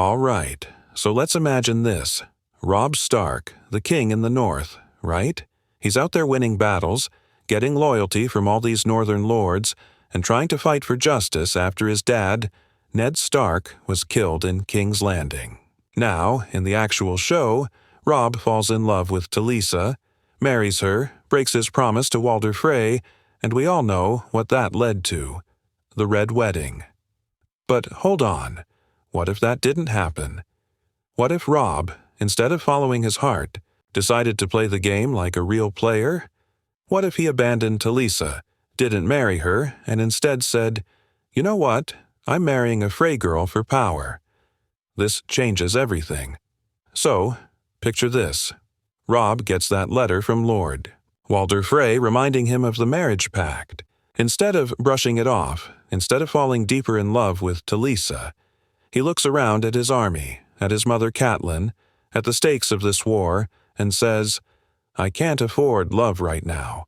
All right, so let's imagine this. Robb Stark, the king in the north, right? He's out there winning battles, getting loyalty from all these northern lords, and trying to fight for justice after his dad, Ned Stark, was killed in King's Landing. Now, in the actual show, Robb falls in love with Talisa, marries her, breaks his promise to Walder Frey, and we all know what that led to: the Red Wedding. But hold on, what if that didn't happen? What if Robb, instead of following his heart, decided to play the game like a real player? What if he abandoned Talisa, didn't marry her, and instead said, "You know what? I'm marrying a Frey girl for power." This changes everything. So, picture this. Robb gets that letter from Lord Walder Frey reminding him of the marriage pact. Instead of brushing it off, instead of falling deeper in love with Talisa, he looks around at his army, at his mother Catelyn, at the stakes of this war, and says, "I can't afford love right now."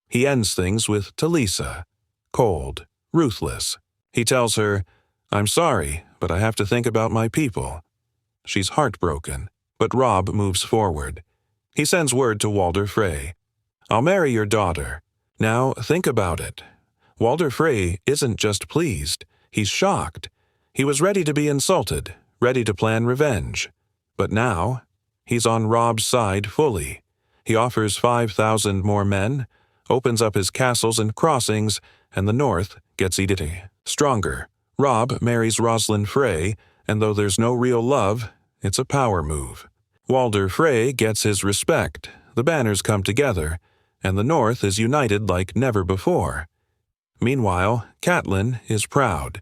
He ends things with Talisa, cold, ruthless. He tells her, "I'm sorry, but I have to think about my people." She's heartbroken, but Robb moves forward. He sends word to Walder Frey. "I'll marry your daughter. Now think about it. Walder Frey isn't just pleased, he's shocked. He was ready to be insulted, ready to plan revenge. But now, he's on Robb's side fully. He offers 5,000 more men, opens up his castles and crossings, and the north gets even stronger. Robb marries Roslyn Frey, and though there's no real love, it's a power move. Walder Frey gets his respect, the banners come together, and the north is united like never before. Meanwhile, Catelyn is proud.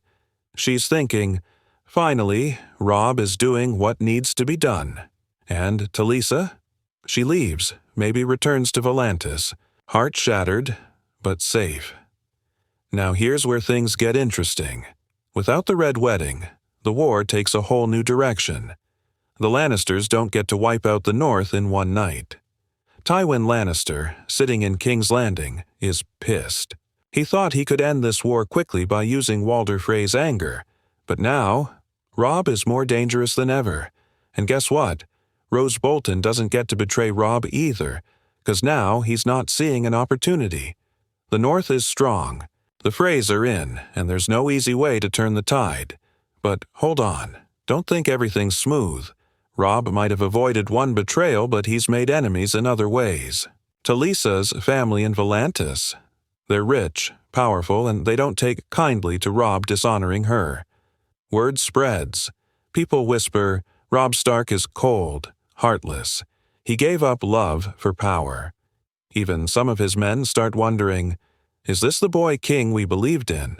She's thinking, finally, Robb is doing what needs to be done. And Talisa? She leaves, maybe returns to Volantis, heart shattered, but safe. Now here's where things get interesting. Without the Red Wedding, the war takes a whole new direction. The Lannisters don't get to wipe out the North in one night. Tywin Lannister, sitting in King's Landing, is pissed. He thought he could end this war quickly by using Walder Frey's anger, but now, Robb is more dangerous than ever. And guess what? Rose Bolton doesn't get to betray Robb either, because now he's not seeing an opportunity. The North is strong. The Freys are in, and there's no easy way to turn the tide. But hold on, don't think everything's smooth. Robb might have avoided one betrayal, but he's made enemies in other ways. Talisa's family in Volantis. They're rich, powerful, and they don't take kindly to Robb dishonoring her. Word spreads. People whisper, Robb Stark is cold, heartless. He gave up love for power. Even some of his men start wondering, is this the boy king we believed in?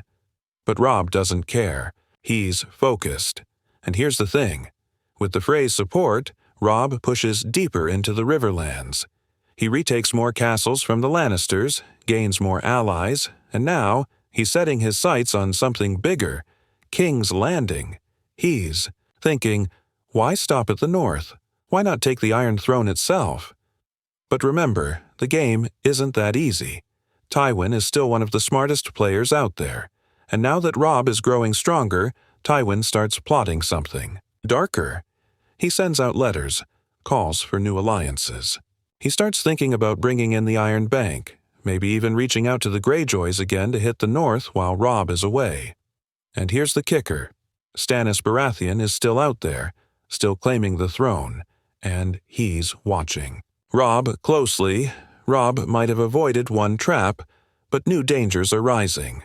But Robb doesn't care. He's focused. And here's the thing. With the Frey's support, Robb pushes deeper into the Riverlands. He retakes more castles from the Lannisters, gains more allies, and now he's setting his sights on something bigger, King's Landing. He's thinking, why stop at the north? Why not take the Iron Throne itself? But remember, the game isn't that easy. Tywin is still one of the smartest players out there, and now that Robb is growing stronger, Tywin starts plotting something darker. He sends out letters, calls for new alliances. He starts thinking about bringing in the Iron Bank, maybe even reaching out to the Greyjoys again to hit the north while Robb is away. And here's the kicker. Stannis Baratheon is still out there, still claiming the throne, and he's watching. Robb closely. Robb might have avoided one trap, but new dangers are rising.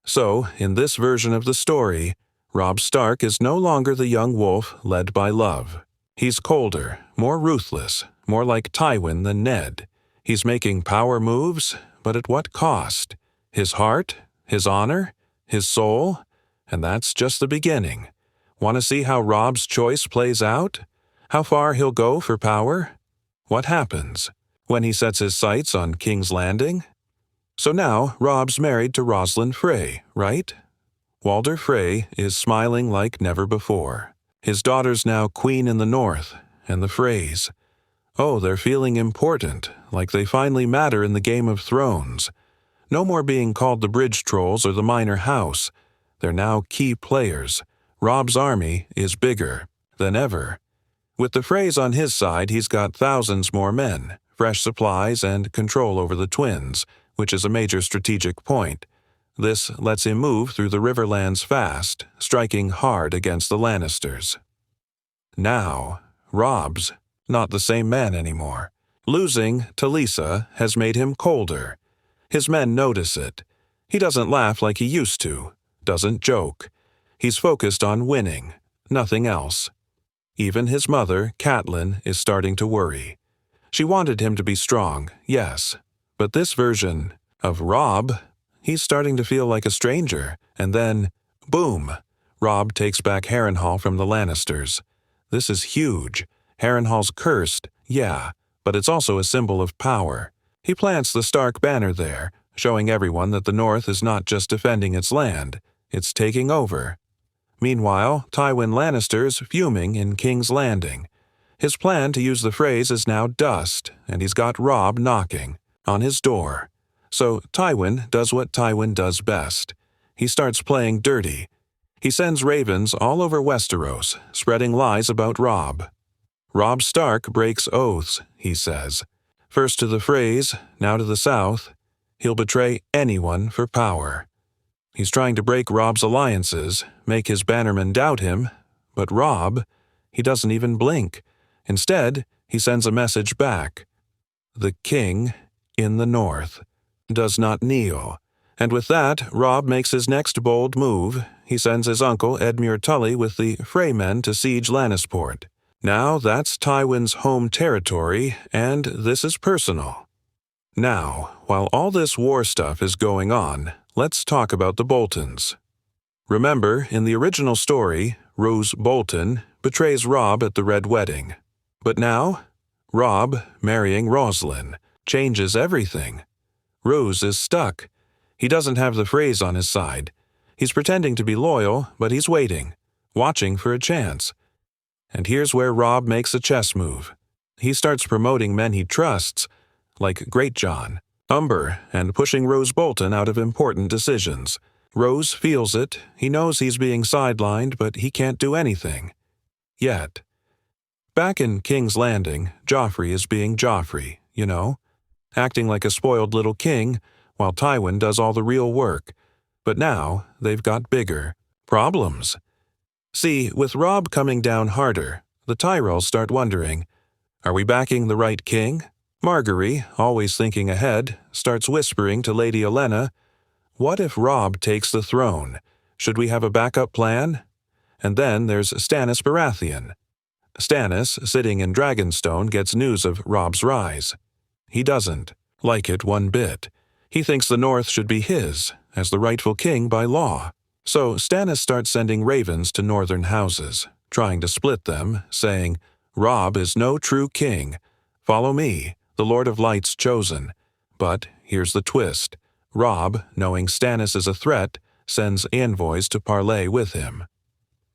So, in this version of the story, Robb Stark is no longer the young wolf led by love. He's colder, more ruthless, more like Tywin than Ned. He's making power moves, but at what cost? His heart? His honor? His soul? And that's just the beginning. Want to see how Robb's choice plays out? How far he'll go for power? What happens when he sets his sights on King's Landing? So now Robb's married to Roslyn Frey, right? Walder Frey is smiling like never before. His daughter's now queen in the north, and the Freys. Oh, they're feeling important, like they finally matter in the Game of Thrones. No more being called the Bridge Trolls or the Minor House. They're now key players. Robb's army is bigger than ever. With the Freys on his side, he's got thousands more men, fresh supplies, and control over the twins, which is a major strategic point. This lets him move through the Riverlands fast, striking hard against the Lannisters. Now, Robb's not the same man anymore. Losing Talisa has made him colder. His men notice it. He doesn't laugh like he used to, doesn't joke. He's focused on winning, nothing else. Even his mother, Catelyn, is starting to worry. She wanted him to be strong, yes, but this version of Robb, he's starting to feel like a stranger, and then, boom, Robb takes back Harrenhal from the Lannisters. This is huge. Harrenhal's cursed, yeah, but it's also a symbol of power. He plants the Stark banner there, showing everyone that the North is not just defending its land, it's taking over. Meanwhile, Tywin Lannister is fuming in King's Landing. His plan to use the Freys is now dust, and he's got Robb knocking on his door. So Tywin does what Tywin does best. He starts playing dirty. He sends ravens all over Westeros, spreading lies about Robb. Robb Stark breaks oaths, he says. First to the Freys, now to the south. He'll betray anyone for power. He's trying to break Robb's alliances, make his bannermen doubt him, but Robb, he doesn't even blink. Instead, he sends a message back. The king in the north does not kneel. And with that, Robb makes his next bold move. He sends his uncle Edmure Tully with the Frey men to siege Lannisport. Now that's Tywin's home territory, and this is personal. Now, while all this war stuff is going on, let's talk about the Boltons. Remember, in the original story, Roose Bolton betrays Robb at the Red Wedding. But now, Robb marrying Roslyn changes everything. Roose is stuck. He doesn't have the Freys on his side. He's pretending to be loyal, but he's waiting, watching for a chance. And here's where Robb makes a chess move. He starts promoting men he trusts, like Greatjon, Umber, and pushing Roose Bolton out of important decisions. Roose feels it. He knows he's being sidelined, but he can't do anything. Yet. Back in King's Landing, Joffrey is being Joffrey, acting like a spoiled little king, while Tywin does all the real work. But now, they've got bigger problems. See, with Robb coming down harder, the Tyrells start wondering, are we backing the right king? Margaery, always thinking ahead, starts whispering to Lady Olenna, what if Robb takes the throne? Should we have a backup plan? And then there's Stannis Baratheon. Stannis, sitting in Dragonstone, gets news of Robb's rise. He doesn't like it one bit. He thinks the North should be his, as the rightful king by law. So Stannis starts sending ravens to northern houses, trying to split them, saying, Robb is no true king. Follow me, the Lord of Light's chosen. But here's the twist. Robb, knowing Stannis is a threat, sends envoys to parley with him.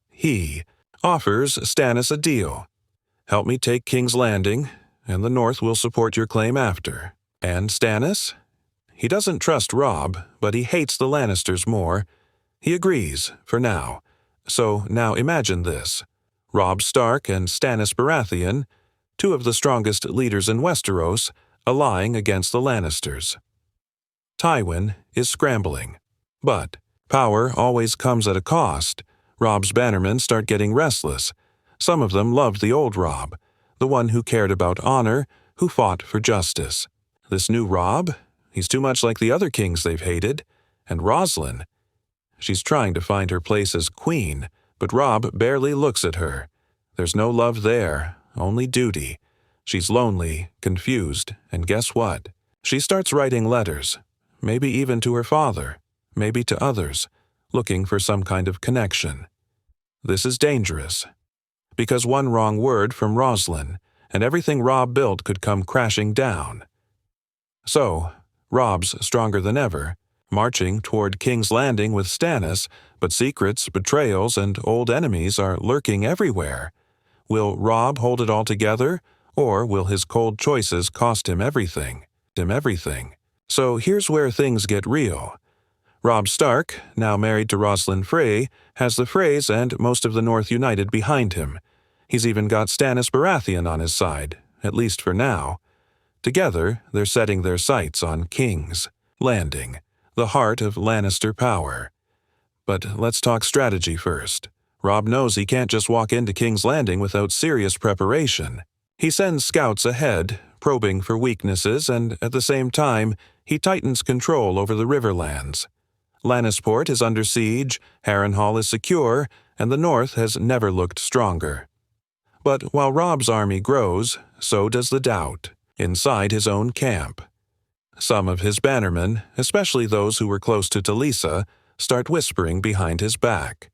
He offers Stannis a deal. Help me take King's Landing, and the North will support your claim after. And Stannis? He doesn't trust Robb, but he hates the Lannisters more. He agrees, for now. So now imagine this. Robb Stark and Stannis Baratheon, two of the strongest leaders in Westeros, allying against the Lannisters. Tywin is scrambling. But power always comes at a cost. Robb's bannermen start getting restless. Some of them loved the old Robb, the one who cared about honor, who fought for justice. This new Robb? He's too much like the other kings they've hated. And Roslyn? She's trying to find her place as queen, but Robb barely looks at her. There's no love there, only duty. She's lonely, confused, and guess what? She starts writing letters, maybe even to her father, maybe to others, looking for some kind of connection. This is dangerous, because one wrong word from Roslyn, and everything Robb built could come crashing down. So, Robb's stronger than ever, marching toward King's Landing with Stannis, but secrets, betrayals, and old enemies are lurking everywhere. Will Robb hold it all together, or will his cold choices cost him everything? So here's where things get real. Robb Stark, now married to Rosalind Frey, has the Freys and most of the North united behind him. He's even got Stannis Baratheon on his side, at least for now. Together, they're setting their sights on King's Landing, the heart of Lannister power. But let's talk strategy first. Robb knows he can't just walk into King's Landing without serious preparation. He sends scouts ahead, probing for weaknesses, and at the same time, he tightens control over the Riverlands. Lannisport is under siege, Harrenhal is secure, and the North has never looked stronger. But while Robb's army grows, so does the doubt, inside his own camp. Some of his bannermen, especially those who were close to Talisa, start whispering behind his back.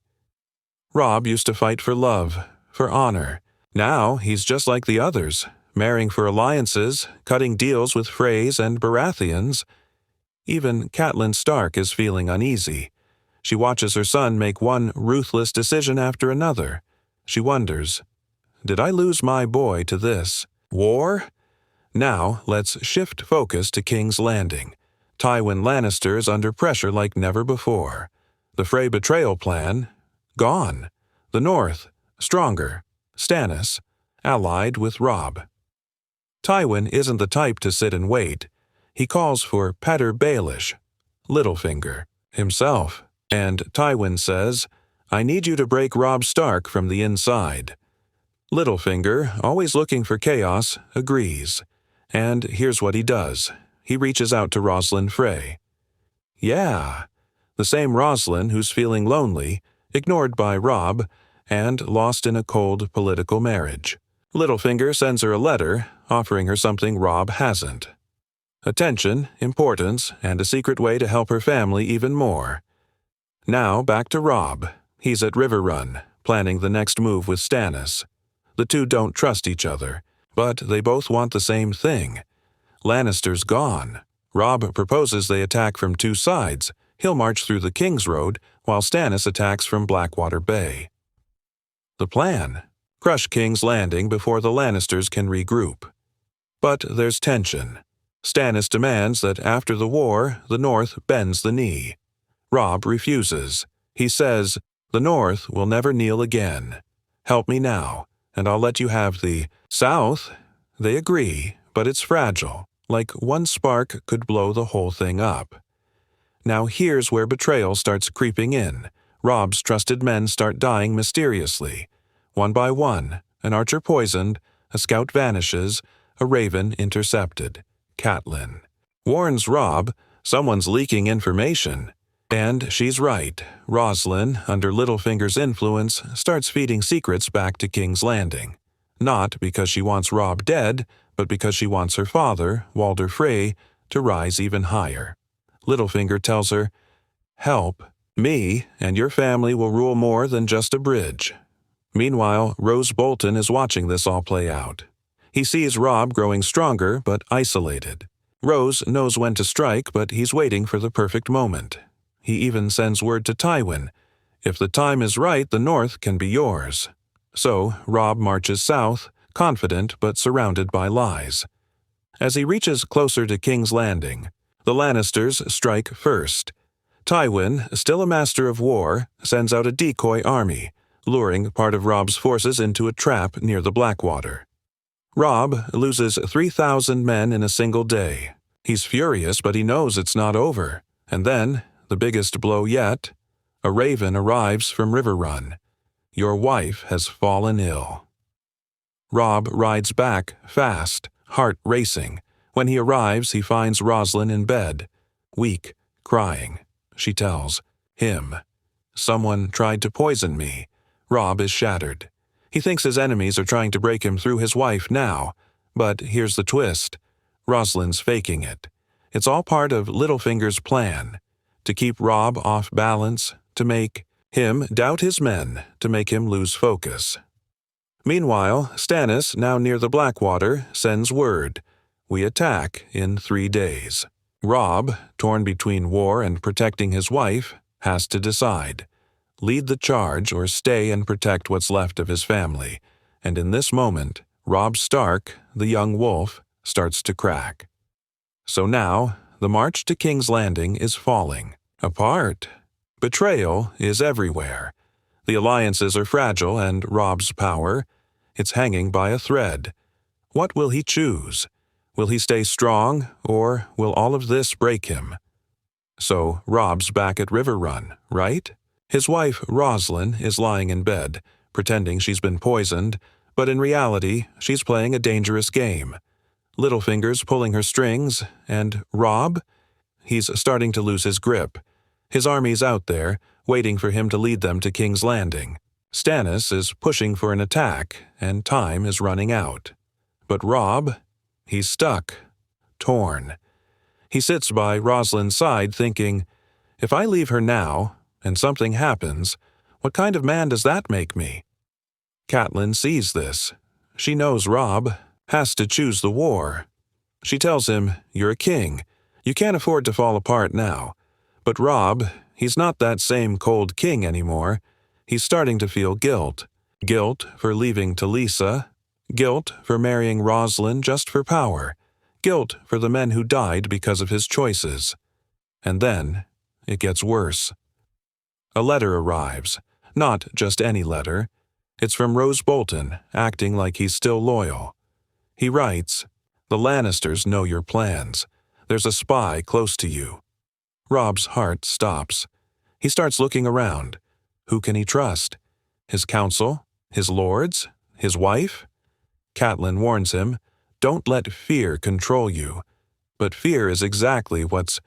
Robb used to fight for love, for honor. Now he's just like the others, marrying for alliances, cutting deals with Freys and Baratheons. Even Catelyn Stark is feeling uneasy. She watches her son make one ruthless decision after another. She wonders, did I lose my boy to this? War? Now let's shift focus to King's Landing. Tywin Lannister is under pressure like never before. The Frey betrayal plan, gone. The North, stronger. Stannis, allied with Robb. Tywin isn't the type to sit and wait. He calls for Pater Baelish, Littlefinger, himself, and Tywin says, I need you to break Robb Stark from the inside. Littlefinger, always looking for chaos, agrees. And here's what he does. He reaches out to Rosalind Frey. Yeah, the same Rosalind who's feeling lonely, ignored by Robb, and lost in a cold political marriage. Littlefinger sends her a letter, offering her something Robb hasn't. Attention, importance, and a secret way to help her family even more. Now back to Robb. He's at Riverrun, planning the next move with Stannis. The two don't trust each other, but they both want the same thing. Lannister's gone. Robb proposes they attack from two sides. He'll march through the King's Road, while Stannis attacks from Blackwater Bay. The plan? Crush King's Landing before the Lannisters can regroup. But there's tension. Stannis demands that after the war, the North bends the knee. Robb refuses. He says, the North will never kneel again. Help me now, and I'll let you have the South. They agree, but it's fragile, like one spark could blow the whole thing up. Now here's where betrayal starts creeping in. Robb's trusted men start dying mysteriously. One by one, an archer poisoned, a scout vanishes, a raven intercepted. Catelyn warns Robb, someone's leaking information. And she's right. Rosalind, under Littlefinger's influence, starts feeding secrets back to King's Landing. Not because she wants Robb dead, but because she wants her father, Walder Frey, to rise even higher. Littlefinger tells her, help me, and your family will rule more than just a bridge. Meanwhile, Roose Bolton is watching this all play out. He sees Robb growing stronger but isolated. Roose knows when to strike, but he's waiting for the perfect moment. He even sends word to Tywin, if the time is right, the North can be yours. So Robb marches south, confident but surrounded by lies. As he reaches closer to King's Landing, the Lannisters strike first. Tywin, still a master of war, sends out a decoy army, luring part of Robb's forces into a trap near the Blackwater. Robb loses 3,000 men in a single day. He's furious, but he knows it's not over. And then, the biggest blow yet, a raven arrives from Riverrun. Your wife has fallen ill. Robb rides back, fast, heart racing. When he arrives, he finds Rosalind in bed, weak, crying. She tells him, someone tried to poison me. Robb is shattered. He thinks his enemies are trying to break him through his wife now. But here's the twist. Rosalind's faking it. It's all part of Littlefinger's plan. To keep Robb off balance, to make him doubt his men, to make him lose focus. Meanwhile, Stannis, now near the Blackwater, sends word. We attack in 3 days. Robb, torn between war and protecting his wife, has to decide. Lead the charge or stay and protect what's left of his family. And in this moment, Robb Stark, the young wolf, starts to crack. So now, the march to King's Landing is falling. Apart. Betrayal is everywhere. The alliances are fragile, and Robb's power, it's hanging by a thread. What will he choose? Will he stay strong, or will all of this break him? So Robb's back at River Run, right? His wife, Rosalind, is lying in bed, pretending she's been poisoned, but in reality, she's playing a dangerous game. Littlefinger's pulling her strings, and Robb? He's starting to lose his grip. His army's out there, waiting for him to lead them to King's Landing. Stannis is pushing for an attack, and time is running out. But Robb? He's stuck. Torn. He sits by Rosalind's side thinking, if I leave her now, and something happens, what kind of man does that make me? Catelyn sees this. She knows Robb has to choose the war. She tells him, you're a king. You can't afford to fall apart now. But Robb, he's not that same cold king anymore. He's starting to feel guilt. Guilt for leaving Talisa. Guilt for marrying Rosalind just for power. Guilt for the men who died because of his choices. And then, it gets worse. A letter arrives. Not just any letter. It's from Rose Bolton, acting like he's still loyal. He writes, the Lannisters know your plans. There's a spy close to you. Robb's heart stops. He starts looking around. Who can he trust? His council? His lords? His wife? Catelyn warns him, don't let fear control you. But fear is exactly what's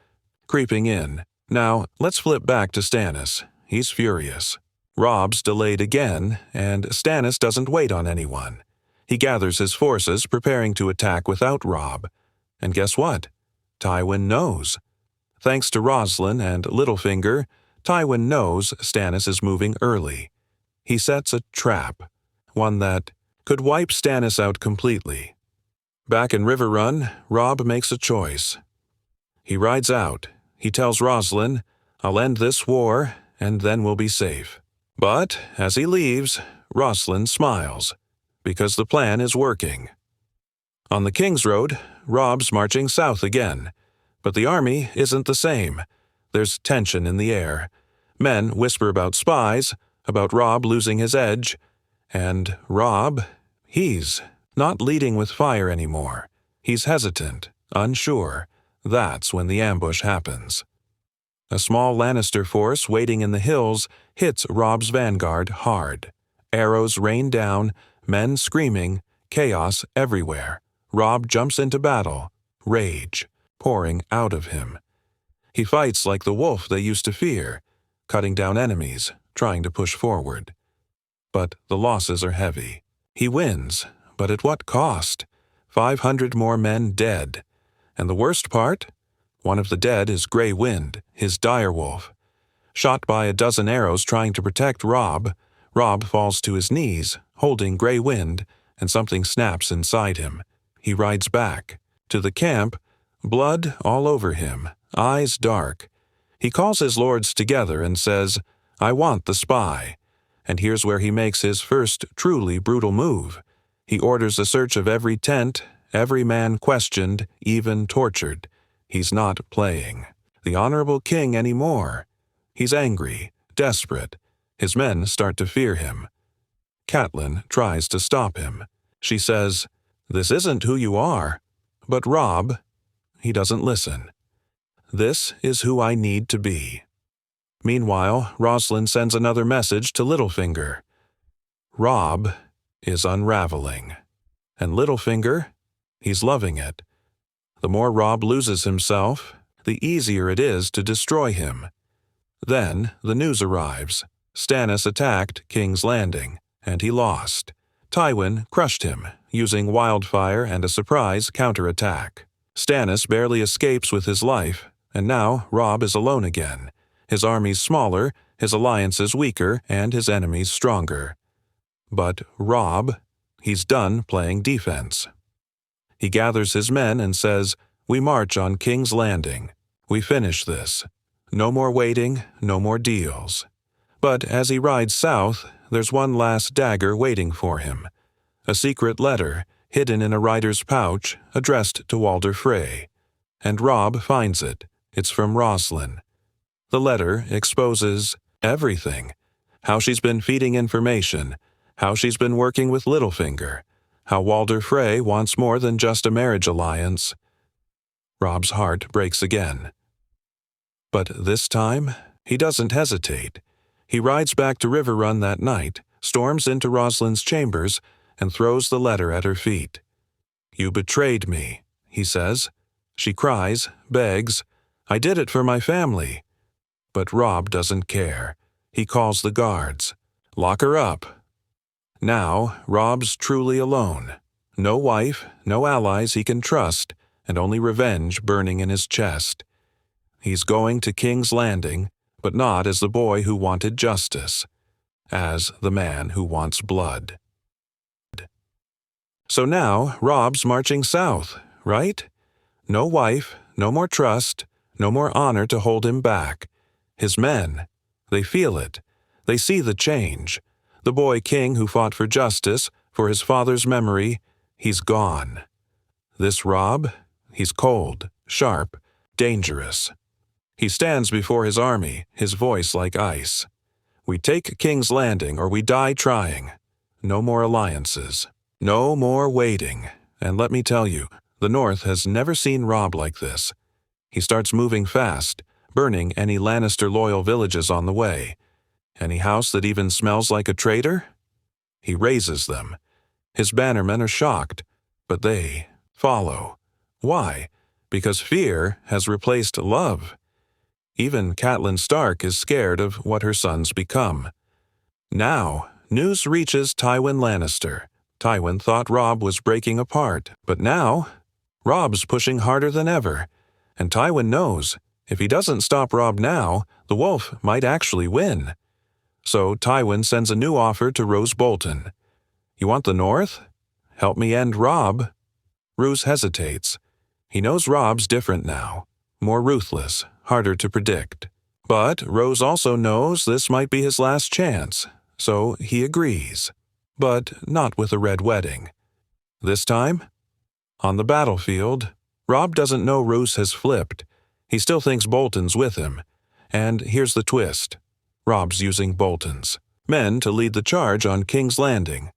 creeping in. Now, let's flip back to Stannis. He's furious. Robb's delayed again, and Stannis doesn't wait on anyone. He gathers his forces, preparing to attack without Robb. And guess what? Tywin knows. Thanks to Rosalind and Littlefinger, Tywin knows Stannis is moving early. He sets a trap, one that could wipe Stannis out completely. Back in River Run, Robb makes a choice. He rides out. He tells Rosalind, I'll end this war, and then we'll be safe. But, as he leaves, Rosalind smiles, because the plan is working. On the King's Road, Robb's marching south again. But the army isn't the same. There's tension in the air. Men whisper about spies, about Robb losing his edge. And Robb, he's not leading with fire anymore. He's hesitant, unsure. That's when the ambush happens. A small Lannister force waiting in the hills hits Robb's vanguard hard. Arrows rain down, men screaming, chaos everywhere. Robb jumps into battle, rage pouring out of him. He fights like the wolf they used to fear, cutting down enemies, trying to push forward. But the losses are heavy. He wins, but at what cost? 500 more men dead. And the worst part? One of the dead is Grey Wind, his direwolf. Shot by a dozen arrows trying to protect Robb, Robb falls to his knees, holding Grey Wind, and something snaps inside him. He rides back. To the camp, blood all over him, eyes dark. He calls his lords together and says, I want the spy. And here's where he makes his first truly brutal move. He orders a search of every tent, every man questioned, even tortured. He's not playing the honorable king anymore. He's angry, desperate. His men start to fear him. Catelyn tries to stop him. She says, this isn't who you are. But Robb, he doesn't listen. This is who I need to be. Meanwhile, Rosalind sends another message to Littlefinger. Robb is unraveling. And Littlefinger, he's loving it. The more Robb loses himself, the easier it is to destroy him. Then the news arrives. Stannis attacked King's Landing, and he lost. Tywin crushed him, using wildfire and a surprise counterattack. Stannis barely escapes with his life, and now Robb is alone again. His army's smaller, his alliances weaker, and his enemies stronger. But Robb, he's done playing defense. He gathers his men and says, we march on King's Landing. We finish this. No more waiting, no more deals. But as he rides south, there's one last dagger waiting for him. A secret letter, hidden in a rider's pouch, addressed to Walder Frey. And Robb finds it. It's from Rosalind. The letter exposes everything. How she's been feeding information, how she's been working with Littlefinger, how Walder Frey wants more than just a marriage alliance. Robb's heart breaks again. But this time, he doesn't hesitate. He rides back to Riverrun that night, storms into Rosalind's chambers, and throws the letter at her feet. "You betrayed me," he says. She cries, begs, "I did it for my family." But Robb doesn't care. He calls the guards. "Lock her up." Now, Robb's truly alone. No wife, no allies he can trust, and only revenge burning in his chest. He's going to King's Landing, but not as the boy who wanted justice, as the man who wants blood. So now, Robb's marching south, right? No wife, no more trust, no more honor to hold him back. His men, they feel it. They see the change. The boy king who fought for justice, for his father's memory, he's gone. This Robb, he's cold, sharp, dangerous. He stands before his army, his voice like ice. "We take King's Landing or we die trying. No more alliances. No more waiting." And let me tell you, the North has never seen Robb like this. He starts moving fast, burning any Lannister-loyal villages on the way. Any house that even smells like a traitor? He raises them. His bannermen are shocked, but they follow. Why? Because fear has replaced love. Even Catelyn Stark is scared of what her sons become. Now, news reaches Tywin Lannister. Tywin thought Robb was breaking apart, but now, Robb's pushing harder than ever. And Tywin knows, if he doesn't stop Robb now, the wolf might actually win. So Tywin sends a new offer to Roose Bolton. "You want the North? Help me end Robb." Roose hesitates. He knows Robb's different now, more ruthless, harder to predict. But Roose also knows this might be his last chance, so he agrees. But not with a red wedding. This time, on the battlefield, Robb doesn't know Roose has flipped. He still thinks Bolton's with him. And here's the twist. Robb's using Bolton's men to lead the charge on King's Landing.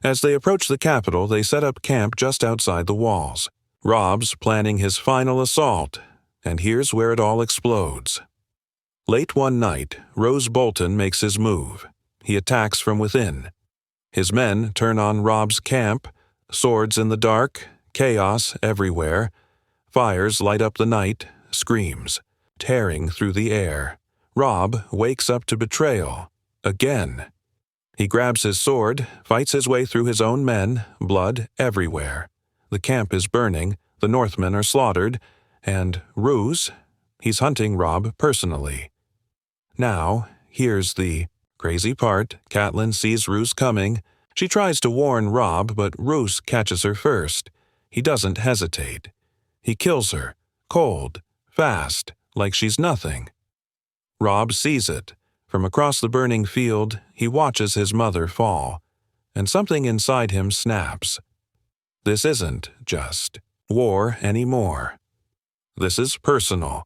As they approach the capital, they set up camp just outside the walls. Robb's planning his final assault, and here's where it all explodes. Late one night, Roose Bolton makes his move. He attacks from within. His men turn on Robb's camp, swords in the dark, chaos everywhere. Fires light up the night, screams, tearing through the air. Robb wakes up to betrayal, again. He grabs his sword, fights his way through his own men, blood everywhere. The camp is burning, the Northmen are slaughtered, and Roose, he's hunting Robb personally. Now, here's the crazy part. Catelyn sees Roose coming. She tries to warn Robb, but Roose catches her first. He doesn't hesitate. He kills her, cold, fast, like she's nothing. Robb sees it. From across the burning field, he watches his mother fall, and something inside him snaps. This isn't just war anymore. This is personal.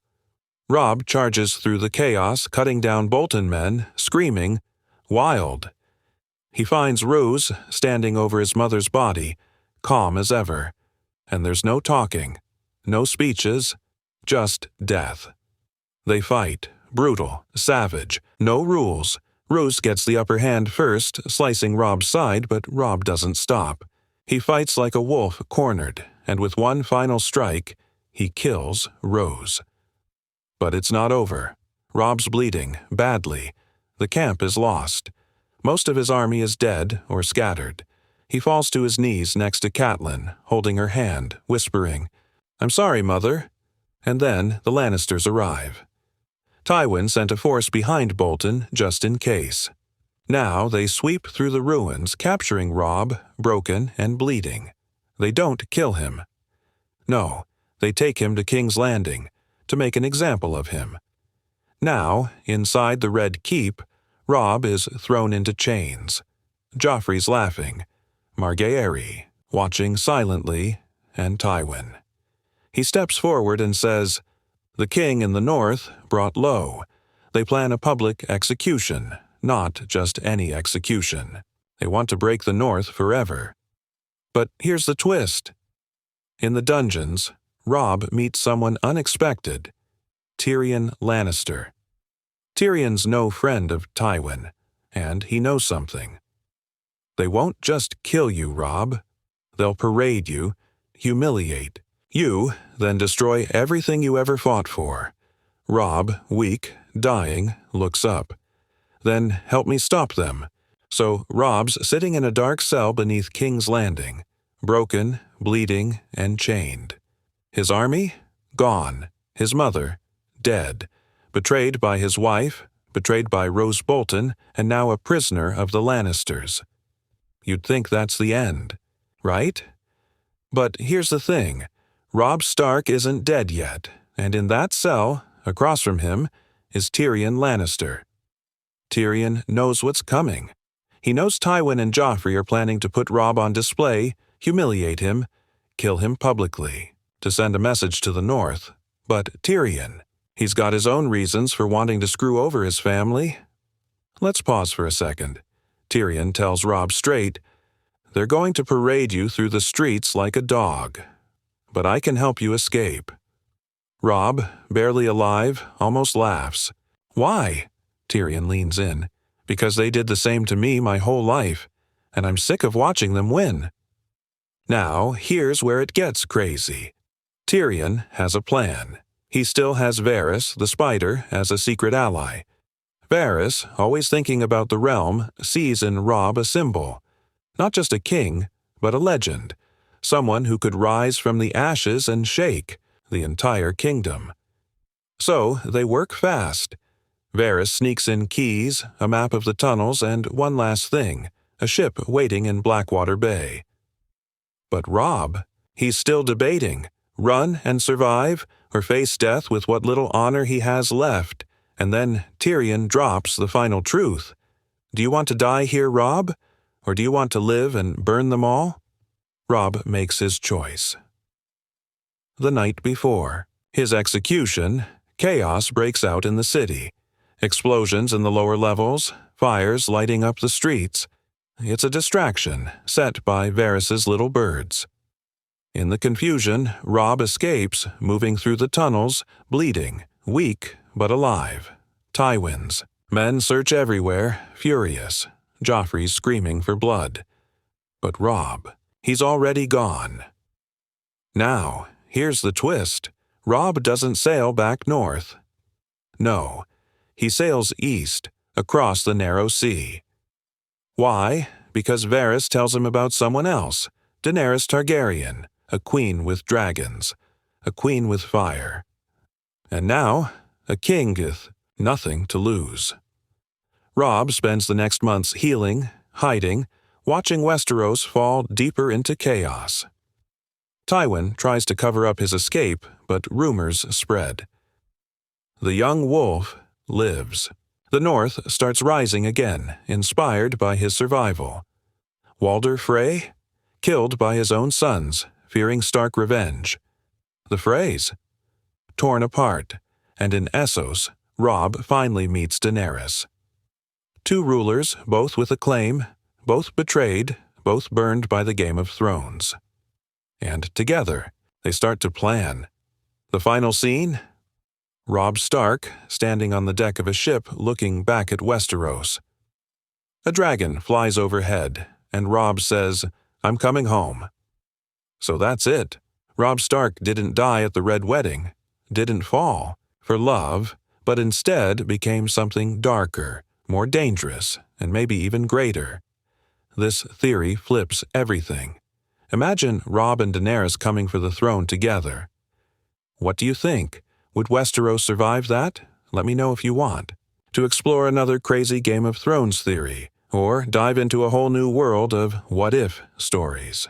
Robb charges through the chaos, cutting down Bolton men, screaming, wild. He finds Roose standing over his mother's body, calm as ever. And there's no talking, no speeches, just death. They fight, brutal, savage, no rules. Roose gets the upper hand first, slicing Robb's side, but Robb doesn't stop. He fights like a wolf cornered, and with one final strike, he kills Roose. But it's not over. Robb's bleeding, badly. The camp is lost. Most of his army is dead or scattered. He falls to his knees next to Catelyn, holding her hand, whispering, "I'm sorry, Mother." And then the Lannisters arrive. Tywin sent a force behind Bolton just in case. Now they sweep through the ruins, capturing Robb, broken and bleeding. They don't kill him. No, they take him to King's Landing, to make an example of him. Now, inside the Red Keep, Robb is thrown into chains. Joffrey's laughing, Margaery watching silently, and Tywin. He steps forward and says, The king in the north brought low. They plan a public execution, not just any execution. They want to break the north forever. But here's the twist. In the dungeons, Robb meets someone unexpected, Tyrion Lannister. Tyrion's no friend of Tywin, and he knows something. They won't just kill you, Robb. They'll parade you, humiliate you, then destroy everything you ever fought for. Robb, weak, dying, looks up. Then help me stop them. So Robb's sitting in a dark cell beneath King's Landing, broken, bleeding, and chained. His army? Gone. His mother? Dead. Betrayed by his wife, betrayed by Rose Bolton, and now a prisoner of the Lannisters. You'd think that's the end, right? But here's the thing. Robb Stark isn't dead yet, and in that cell, across from him, is Tyrion Lannister. Tyrion knows what's coming. He knows Tywin and Joffrey are planning to put Robb on display, humiliate him, kill him publicly, to send a message to the north. But Tyrion, he's got his own reasons for wanting to screw over his family. Let's pause for a second. Tyrion tells Robb straight, "They're going to parade you through the streets like a dog. But I can help you escape." Robb, barely alive, almost laughs. "Why?" Tyrion leans in. "Because they did the same to me my whole life, and I'm sick of watching them win." Now, here's where it gets crazy. Tyrion has a plan. He still has Varys, the spider, as a secret ally. Varys, always thinking about the realm, sees in Robb a symbol. Not just a king, but a legend. Someone who could rise from the ashes and shake the entire kingdom. So they work fast. Varys sneaks in keys, a map of the tunnels, and one last thing, a ship waiting in Blackwater Bay. But Robb, he's still debating, run and survive, or face death with what little honor he has left, and then Tyrion drops the final truth. "Do you want to die here, Robb? Or do you want to live and burn them all?" Robb makes his choice. The night before his execution, chaos breaks out in the city. Explosions in the lower levels, fires lighting up the streets. It's a distraction set by Varys's little birds. In the confusion, Robb escapes, moving through the tunnels, bleeding, weak but alive. Tywin's. Men search everywhere, furious. Joffrey's screaming for blood. But Robb, he's already gone. Now, here's the twist. Robb doesn't sail back north. No, he sails east, across the narrow sea. Why? Because Varys tells him about someone else, Daenerys Targaryen, a queen with dragons, a queen with fire. And now, a king with nothing to lose. Robb spends the next months healing, hiding, watching Westeros fall deeper into chaos. Tywin tries to cover up his escape, but rumors spread. The young wolf lives. The North starts rising again, inspired by his survival. Walder Frey? Killed by his own sons, fearing Stark revenge. The Freys? Torn apart, and in Essos, Robb finally meets Daenerys. Two rulers, both with acclaim, both betrayed, both burned by the Game of Thrones. And together, they start to plan. The final scene? Robb Stark, standing on the deck of a ship looking back at Westeros. A dragon flies overhead, and Robb says, "I'm coming home." So that's it. Robb Stark didn't die at the Red Wedding, didn't fall for love, but instead became something darker, more dangerous, and maybe even greater. This theory flips everything. Imagine Robb and Daenerys coming for the throne together. What do you think? Would Westeros survive that? Let me know if you want. To explore another crazy Game of Thrones theory, or dive into a whole new world of what-if stories.